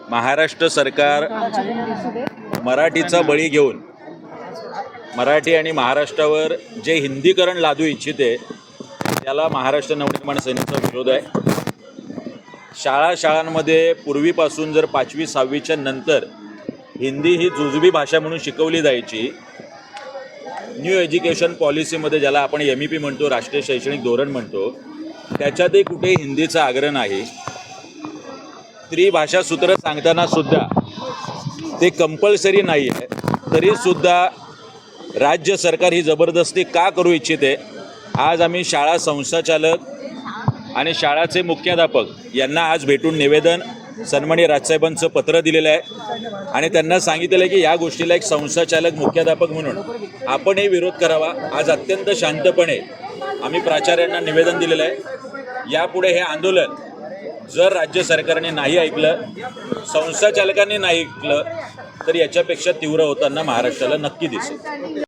महाराष्ट्र सरकार मराठीचा बळी घेऊन मराठी आणि महाराष्ट्रावर जे हिंदीकरण लादू इच्छिते त्याला महाराष्ट्र नवनिर्माण सेनेचा विरोध आहे। शाळांमध्ये पूर्वीपासून जर 5वी 6वीच्या नंतर हिंदी ही जुजबी भाषा म्हणून शिकवली जायची। न्यू एज्युकेशन पॉलिसीमध्ये ज्याला आपण MEP म्हणतो, राष्ट्रीय शैक्षणिक धोरण म्हणतो, त्याच्यातही कुठे हिंदीचा आग्रह नाही। त्रिभाषा सूत्र सांगताना सुद्धा ते कंपल्सरी नाही आहे, तरीसुद्धा राज्य सरकार ही जबरदस्ती का करू इच्छिते। आज आम्ही शाळा संस्थाचालक आणि शाळाचे मुख्याध्यापक यांना आज भेटून निवेदन सन्माननीय राजसाहेबांचं पत्र दिलेलं आहे आणि त्यांना सांगितलेलं आहे की या गोष्टीला एक संस्थाचालक मुख्याध्यापक म्हणून आपणही विरोध करावा। आज अत्यंत शांतपणे आम्ही प्राचार्यांना निवेदन दिलेलं आहे। यापुढे हे आंदोलन जर राज्य सरकारने नाही ऐकलं, संस्थाचालकांनी नाही ऐकलं, तर याच्यापेक्षा तीव्र होताना महाराष्ट्राला नक्की दिसेल।